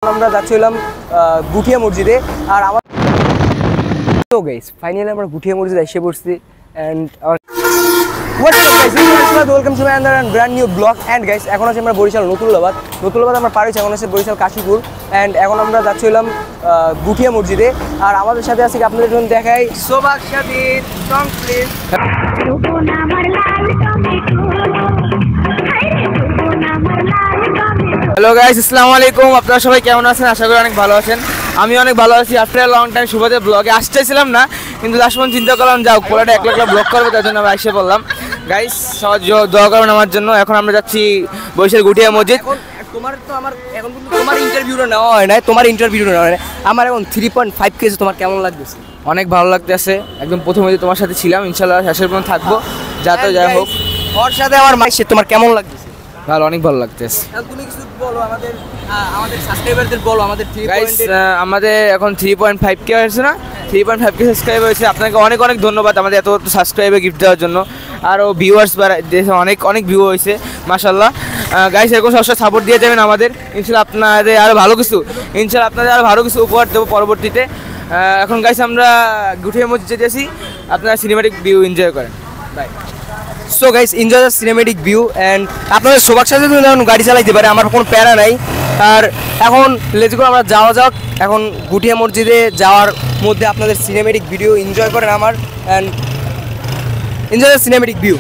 আমরা যাচ্ছিলাম গুঠিয়া মসজিদে আর আমার তো গাইস ফাইনালি আমরা গুঠিয়া মসজিদে এসে পড়ছি and what's up guys welcome to my another brand new blog and guys এখন আছে আমরা বরিশাল নতুল্লাবাদ আমরা পার হয়েছি এখন আছে বরিশাল কাশীপুর এন্ড এখন আমরা যাচ্ছিলাম গুঠিয়া মসজিদে আর আমাদের সাথে আছে আপনাদের জন্য দেখাই সোবাক শাদিদ সং প্লিজ হ্যালো গাইস আসসালামু আলাইকুম আপনারা সবাই কেমন আছেন আশা করি অনেক ভালো আছেন আমি অনেক ভালো আছি আফটার লং টাইম শুভদের ব্লগে আসতেছিলাম না কিন্তু লাস্ট পর্যন্ত চিন্তা করলাম যাও কোলাটা এক লাখ ব্লগ করবো তার জন্য আমি এসে বললাম গাইস সবাই দোয়া করবেন আমার জন্য এখন আমরা যাচ্ছি বরিশাল গুঠিয়া মসজিদ তোমার তো আমার এখন কিন্তু তোমার ইন্টারভিউটা নেওয়া হয় না তোমার ইন্টারভিউটা নেওয়া হয় না আমার এখন 3.5 কেজি তোমার কেমন লাগতেছে অনেক ভালো লাগতেছে একদম প্রথমে তোমার সাথে ছিলাম ইনশাআল্লাহ শেষের পর্যন্ত থাকবো যা তো যাই হোক ওর সাথে আমার মাইসে তোমার কেমন লাগতেছে ভালো অনেক ভালো লাগতেছে তুমি কিছু বলো আমাদের সাবস্ক্রাইবারদের বলো আমাদের গাইস আমাদের এখন 3.5 কে হয়েছে না 3.5 কে সাবস্ক্রাইবার হয়েছে আপনাকে অনেক অনেক ধন্যবাদ আমাদের এত সাবস্ক্রাইবার গিফট দেওয়ার জন্য আরও ভিউয়ার্স অনেক অনেক ভিউ হয়েছে মাশাআল্লাহ গাইস এরকম সবসময় সাপোর্ট দিয়ে যাবেন আমাদের ইনশাআল্লাহ আপনাদের আরও ভালো কিছু উপহার দেবো পরবর্তীতে এখন গাইস আমরা গুঠিয়া মসজিদ যেতেছি আপনারা সিনেম্যাটিক ভিউ এনজয় করেন bye so guys enjoy the cinematic view and আপনাদের সবার সাথে যখন গাড়ি চালাইতে পারে আমার কোনো প্যারা নাই আর এখন লেটস গো আমরা যাক এখন গুঠিয়া মসজিদে যাওয়ার মধ্যে আপনাদের সিনেম্যাটিক ভিডিও এনজয় করেন আমার and enjoy the cinematic view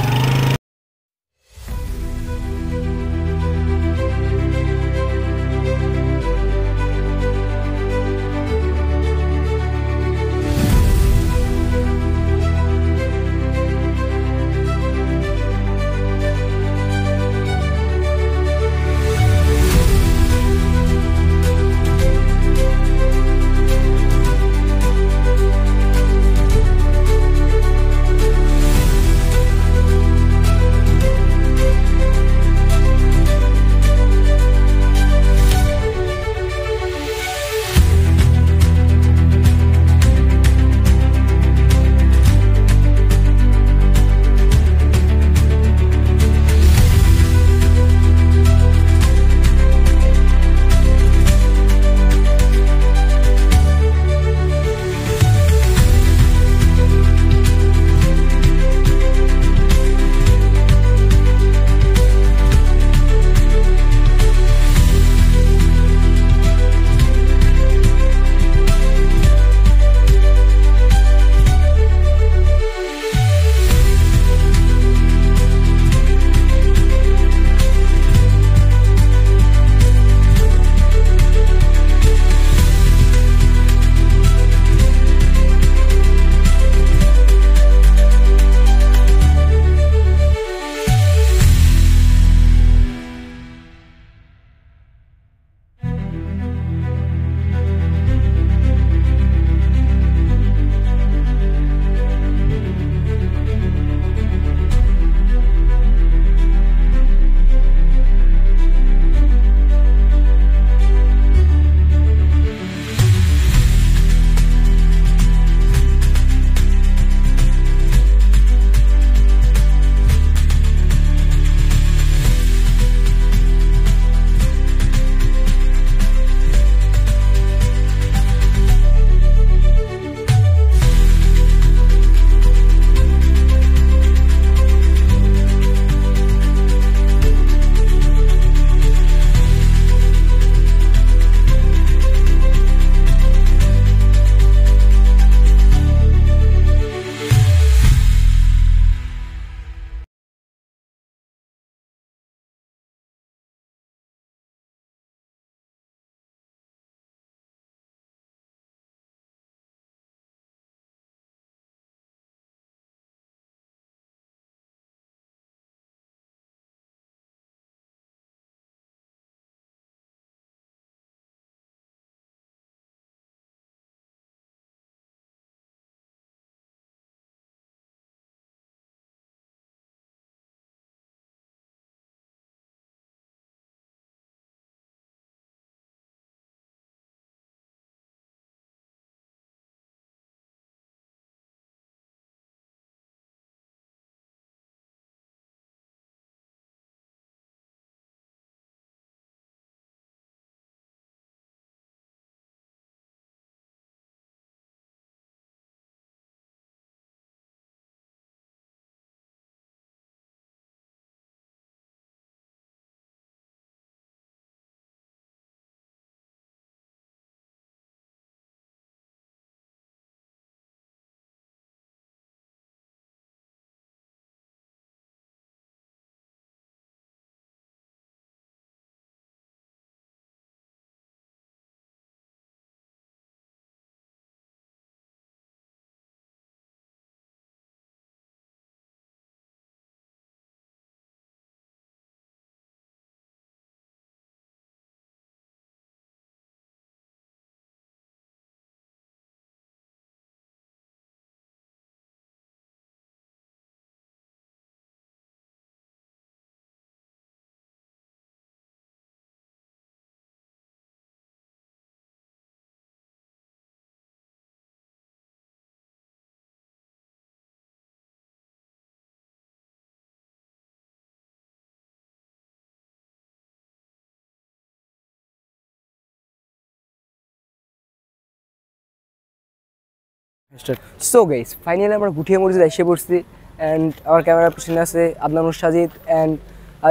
so guys finally আমরা গুঠিয়া মসজিদ এসে পড়ছি অ্যান্ড আমার ক্যামেরার পিছনে আছে আদনানুর সাজিদ অ্যান্ড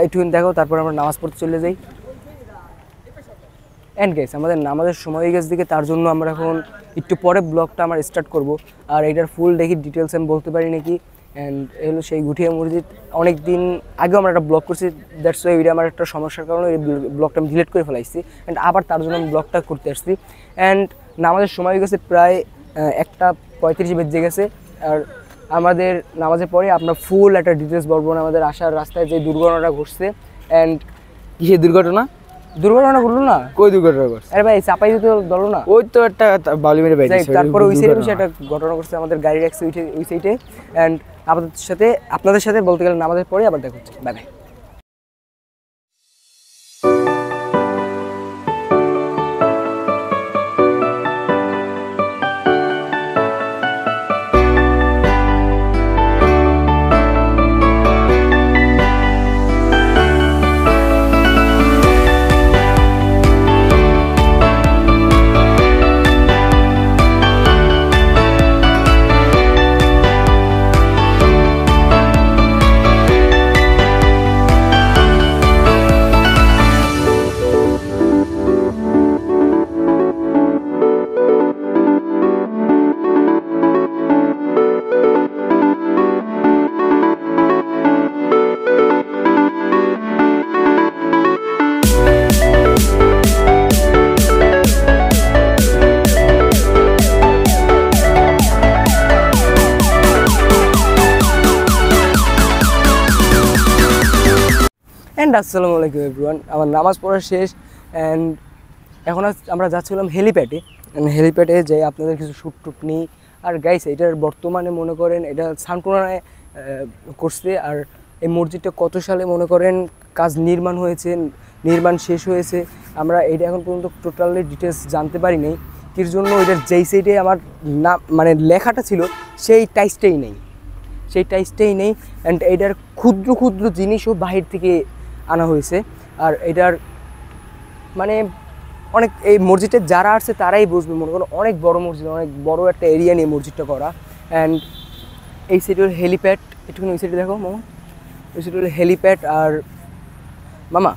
একটুখানি দেখো, তারপর আমরা নামাজ পড়তে চলে যাই। অ্যান্ড গাইস আমাদের নামাজের সময় হয়ে গেছে দিকে, তার জন্য আমরা এখন একটু পরে ব্লগটা আমরা স্টার্ট করব। আর এটার ফুল দেখি ডিটেলস আমি বলতে পারি নাকি। অ্যান্ড এ হলো সেই গুঠিয়া মসজিদ। অনেক দিন আগেও আমরা একটা ব্লগ করছি, দ্যাটস ওয়াই এটা আমার একটা সমস্যার কারণে এই ব্লগটা আমি ডিলিট করে ফেলাইছি অ্যান্ড আবার তার জন্য আমি ব্লগটা করতে আসছি। অ্যান্ড নামাজের সময় হয়ে গেছে প্রায় 1:35 বেজে গেছে। আর আমাদের নামাজের পরে আপনার ফুল একটা ডিটেলস বলবো না আমাদের আসার রাস্তায় যে দুর্ঘটনাটা ঘটছে। অ্যান্ড কিসের দুর্ঘটনা ঘটলো না, কই দুর্ঘটনা ঘটছে? আরে ভাই চাপাই দিতে ধরো না, ওই তো একটা বাউলি মেরে বাইরে তারপরে ওই সাইডে বসে একটা ঘটনা ঘটছে আমাদের গাড়ির ওই সাইডে। অ্যান্ড আপনাদের সাথে বলতে গেলে নামাজের পরে আবার দেখা হচ্ছে। Bye bye. অ্যান্ড আসসালামু আলাইকুম এভরিওয়ান, আমার নামাজ পড়া শেষ অ্যান্ড এখন আমরা যাচ্ছিলাম হেলিপ্যাডে। হেলিপ্যাডে যে আপনাদের কিছু শ্যুট টুট নিই। আর গাইস এটার বর্তমানে মনে করেন এটা সানকুনায় করছে। আর এই মসজিদটা কত সালে মনে করেন কাজ নির্মাণ হয়েছে, নির্মাণ শেষ হয়েছে, আমরা এটা এখন পর্যন্ত টোটালি ডিটেলস জানতে পারি নাই। কির জন্য এটার যেই সাইডে আমার নাম মানে লেখাটা ছিল সেই টাইসটাই নেই, অ্যান্ড এটার ক্ষুদ্র ক্ষুদ্র জিনিসও বাহির থেকে আনা হয়েছে। আর এটার মানে অনেক এই মসজিদে যারা আসছে তারাই বুঝবে, মনে করো অনেক বড় মসজিদ, অনেক বড় একটা এরিয়া নিয়ে মসজিদটা করা। অ্যান্ড এই সাইডে হলো হেলিপ্যাড, একটুখানি ওই সাইডে দেখো মামা, ওই সাইডে হলো হেলিপ্যাড। আর মামা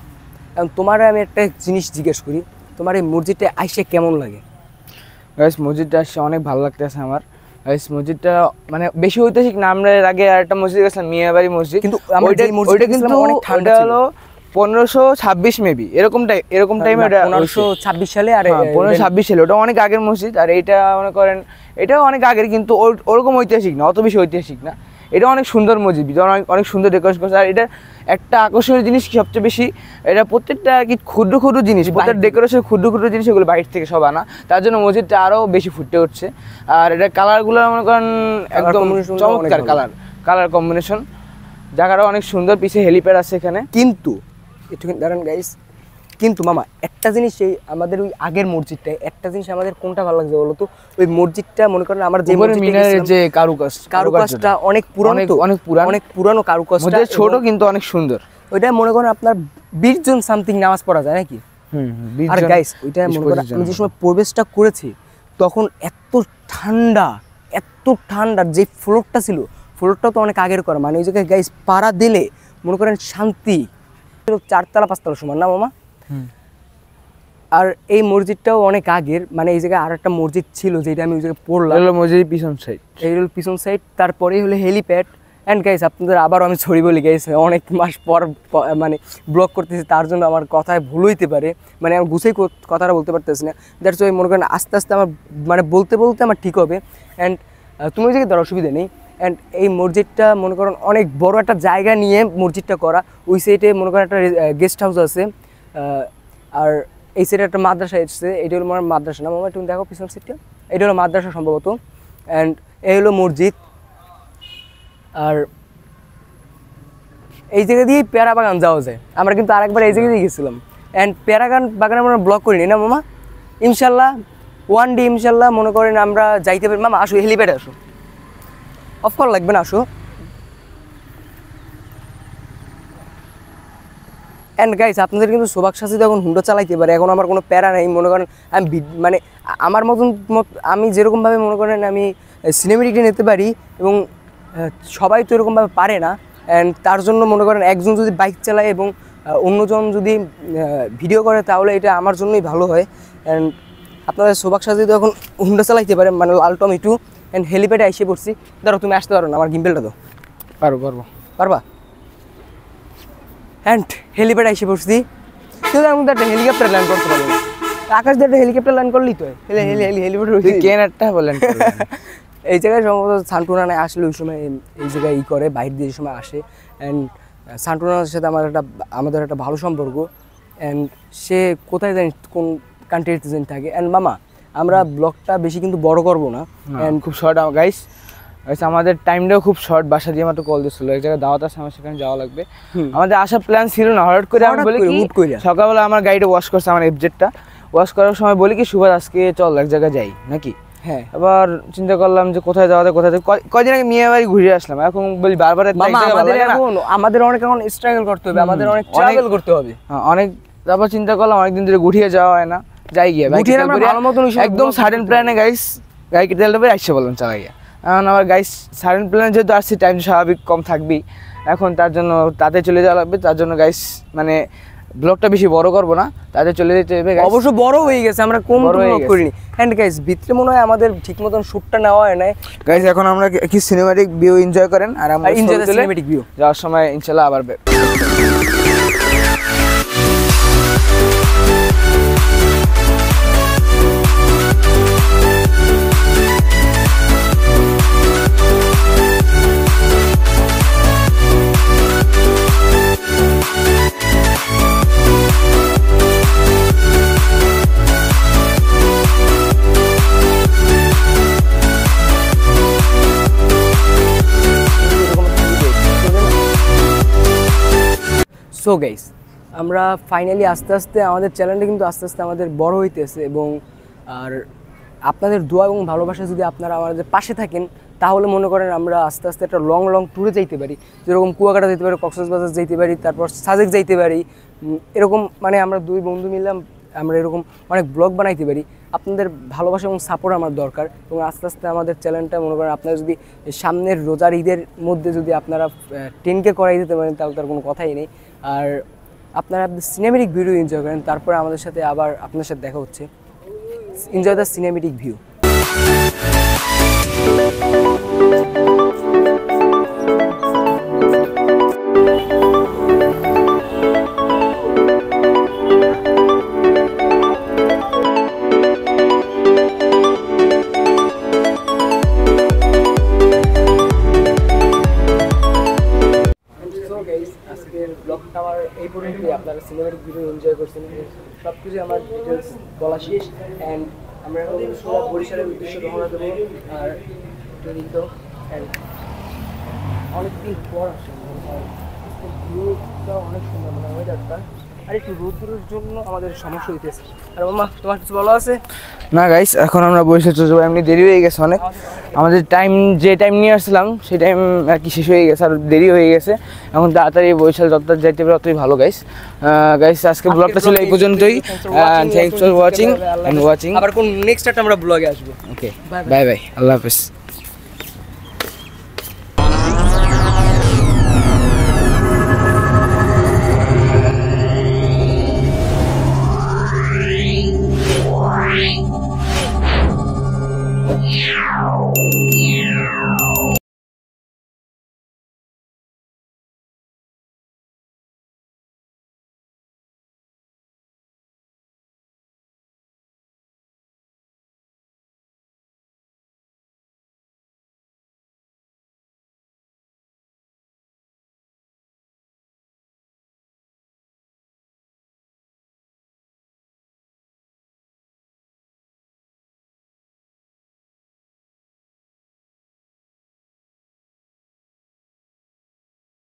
তোমার আমি একটা জিনিস জিজ্ঞেস করি, তোমার এই মসজিদটা আইসে কেমন লাগে? গাইস মসজিদটা আসছে অনেক ভালো লাগতেছে আমার। গাইস মসজিদটা মানে বেশি ঐতিহাসিক না। আমরা এর আগে আরেকটা মসজিদ গেছিলাম, মিয়াবাড়ি মসজিদ, কিন্তু ওইটা কিন্তু ওটা হলো 1526 মেবি এরকম টাইমে, ওটা 1526 সালে। আর 1526 সালে, ওটা অনেক আগের মসজিদ। আর এইটা মনে করেন এটাও অনেক আগের, কিন্তু ওরকম ঐতিহাসিক না, অত বেশি ঐতিহাসিক না। এটা অনেক সুন্দর মসজিদ, অনেক সুন্দর ডেকোরেশন করছে। আর এটা একটা আকর্ষণীয় জিনিস কি সবচেয়ে বেশি, এটা প্রত্যেকটা কি ক্ষুদ্র ক্ষুদ্র জিনিস, প্রত্যেক ডেকোরেশনের ক্ষুদ্র ক্ষুদ্র জিনিস, এগুলো বাইরে থেকে সব আনা, তার জন্য মসজিদটা আরও বেশি ফুটে উঠছে। আর এটা কালারগুলো মনে করেন একদম চমৎকার কালার কম্বিনেশন, জায়গাটা অনেক সুন্দর। পিছিয়ে হেলিপ্যাড আছে এখানে। কিন্তু একটুখানি দাঁড়ান গাইস, কিন্তু মামা একটা জিনিস, এই আমাদের ওই আগের মসজিদটায় একটা জিনিস আমাদের কোনটা ভালো লাগছে বলো তো? ওই মসজিদটা মনে করেন আমার যে মিনারের যে কারুকাজটা অনেক পুরানো, অনেক পুরানো কারুকাজটা, ছোট কিন্তু অনেক সুন্দর। ওইটা মনে করেন আপনার 20 জন সামথিং নামাজ পড়া যায় নাকি? আর গাইস ওইটা মনে করেন আমি যে সময় প্রবেশটা করেছি তখন এত ঠান্ডা, যে ফ্লোরটা ছিল ফ্লোরটা তো অনেক আগের করা, মানে ওই জায়গায় গাইস পাড়া দিলে মনে করেন শান্তি। 4তলা 5তলা সমান না মামা? আর এই মসজিদটাও অনেক আগের, মানে এই জায়গায় আর একটা মসজিদ ছিল যেটা আমি ওই জায়গায় পড়লাম, মসজিদের পিছন সাইড, এই হলো পিছন সাইড। তারপরেই হলো হেলিপ্যাড। অ্যান্ড গাইস আপনাদের আবারও আমি সরি বলি গাইস, অনেক মাস পর মানে ব্লগ করতেছি, তার জন্য আমার কথায় ভুল হইতে পারে, মানে আমি গুছাই কথাটা বলতে পারতেছি না। দ্যাটস ওয়াই মনে করেন আস্তে আস্তে আমার মানে বলতে আমার ঠিক হবে। অ্যান্ড তুমি ওই জায়গায় তার অসুবিধা নেই। অ্যান্ড এই মসজিদটা মনে করেন অনেক বড় একটা জায়গা নিয়ে মসজিদটা করা। ওই সাইডে মনে করেন একটা গেস্ট হাউস আছে, আর এই সাইডে একটা মাদ্রাসা এসছে। এটা হলো আমার মাদ্রাসা না মামা? তুমি দেখো পিছনের সাইডটা, এটা হলো মাদ্রাসা সম্ভবত। অ্যান্ড এই হলো মসজিদ। আর এই জায়গা দিয়েই পেয়ারা বাগান যাওয়া যায়, আমরা কিন্তু আরেকবার এই জায়গা দিয়ে গেছিলাম। অ্যান্ড পেয়ারা বাগানে আমরা ব্লগ করিনি না মামা? ইনশাল্লাহ ওয়ান ডে ইনশাল্লাহ মনে করেন আমরা যাইতে পারি। মামা আসো, হেলিপ্যাডে আসো, অফ করা লাগবে না, আসো। অ্যান্ড গাইস আপনাদের কিন্তু সোবাক শাসি এখন হুন্ডা চালাইতে পারে, এখন আমার কোনো প্যারা নেই। মনে করেন আমি মানে আমার আমি যেরকমভাবে মনে করেন আমি সিনেমেটিকটা নিতে পারি এবং সবাই তো এরকমভাবে পারে না। অ্যান্ড তার জন্য মনে করেন একজন যদি বাইক চালায় এবং অন্যজন যদি ভিডিও করে তাহলে এটা আমার জন্যই ভালো হয়। অ্যান্ড আপনাদের সৌভাগ্য সাথে যদি এখন হুন্ডা চালাইতে পারে মানে লাল টমেটো অ্যান্ড হেলিপ্যাডে এসে পড়ছি। ধরো তুমি আসতে পারো না, আমার গিম্পেলটা তো পারবা। অ্যান্ড হেলিপ্যাডে এসে পড়ছি, কিন্তু আমি একটা হেলিকপ্টার ল্যান্ড করতে পারি না। আকাশ দিয়ে একটা হেলিকপ্টার ল্যান্ড করলেই তো হেলিপ্যাডার এই জায়গায় সম্ভবত সান্টুনানে আসলে ওই সময় এই জায়গায় করে বাইরে দিয়ে সময় আসে। অ্যান্ড সান্টুনানের সাথে আমাদের একটা ভালো সম্পর্ক। অ্যান্ড সে কোথায় জানি কোন কান্ট্রিতে জানি থাকে। অ্যান্ড মামা আমরা ব্লগটা বেশি কিন্তু বড় করবো না, অ্যান্ড খুব শর্ট গাইস। আমাদের টাইমটাও খুব শর্ট, বাসা দিয়ে মাত্র কল দিচ্ছিল, এক জায়গায় দাওয়াত আছে, আমার সেখানে যাওয়া লাগবে। আমাদের আসার প্ল্যান ছিল না, হঠাৎ করে আমি বলি কি সকালবেলা আমার গাড়িটা ওয়াশ করছে, আমার এফজেডটা ওয়াশ করার সময় বলি কি সুভাষ আজকে চল এক জায়গায় যাই নাকি। হ্যাঁ, এবার চিন্তা করলাম যে কোথায় যাওয়া যায়, কয়দিন আগে মেয়ে বাড়ি ঘুরে আসলাম, এখন বলি বারবার আমাদের অনেক এখন স্ট্রাগল করতে হবে, আমাদের অনেক ট্রাভেল করতে হবে অনেক। তারপর চিন্তা করলাম অনেকদিন ধরে ঘুরিয়ে যাওয়া হয় না, যাই গিয়ে একদম সাডেন প্ল্যানে গাইস গাড়ি তেলটা বের আসছে বললাম চালাইয়া। এখন আবার গাইস সাডেন প্ল্যানে যেহেতু আসছি টাইম স্বাভাবিক কম থাকবেই, এখন তার জন্য তাতে চলে যাওয়া লাগবে। তার জন্য গাইস মানে ব্লগটা বেশি বড় করবো না, তাতে চলে যেতে হবে। অবশ্য বড় হয়ে গেছে, আমরা কম ব্লগ করিনি। এন্ড গাইস ভিতরে মনে হয় আমাদের ঠিক মতন শুটটা নেওয়া হয় না গাইস। এখন আমরা কি সিনেম্যাটিক ভিউ এনজয় করেন, আর আমরা এনজয় দ্য সিনেম্যাটিক ভিউ। যাওয়ার সময় ইনশাআল্লাহ আবার সো গাইস আমরা ফাইনালি আস্তে আস্তে আমাদের চ্যানেলটা কিন্তু আস্তে আস্তে আমাদের বড় হইতেছে। এবং আর আপনাদের দোয়া এবং ভালোবাসা যদি আপনারা আমাদের পাশে থাকেন তাহলে মনে করেন আমরা আস্তে আস্তে একটা লং ট্যুরে যাইতে পারি, যেরকম কুয়াকাটা যেতে পারি, কক্সবাজার যেতে পারি, তারপর সাজেক যাইতে পারি। এরকম মানে আমরা দুই বন্ধু মিললাম, আমরা এরকম অনেক ব্লগ বানাইতে পারি। আপনাদের ভালোবাসা এবং সাপোর্ট আমার দরকার। এবং আস্তে আস্তে আমাদের চ্যানেলটা মনে করেন আপনারা যদি সামনের রোজার ঈদের মধ্যে যদি আপনারা 10K করাই দিতে পারেন তাহলে তার কোনো কথাই নেই। আর আপনারা সিনেমেটিক ভিডিও এনজয় করেন, তারপরে আমাদের সাথে আবার আপনার সাথে দেখা হচ্ছে। Enjoy the cinematic view. আজকের ব্লগটা আমার এই পর্যন্তই। আপনারা সিনেমেটিক ভিডিও এনজয় করছেন, সব কিছু আমার ডিটেলস বলা শেষ। অ্যান্ড আমরা এখন বরিশালের উদ্দেশ্যে রওনা দেবো। আর অ্যান্ড অনেকদিন পর আসেন, ভিউটা অনেক সুন্দর, মানে ওয়েদারটা। আর একটু রোদ্রের জন্য আমাদের সমস্যা হইতেছে। আর মামা তোমার কিছু বলা আছে? না গাইস, এখন আমরা বরিশাল চলে যাবো, এমনি দেরি হয়ে গেছে অনেক। আমাদের যে টাইম নিয়ে আসছিলাম সেই টাইম আর কি শেষ হয়ে গেছে, আর দেরি হয়ে গেছে। এখন তাড়াতাড়ি বরিশাল যতটা যাইতে পারে ততই ভালো গাইস। আজকে ব্লগটা ছিল এই পর্যন্তই। Thanks for watching. আবার কোন নেক্সট একটা আমরা ব্লগে আসবো। ওকে, বাই বাই, আল্লাহ হাফেজ।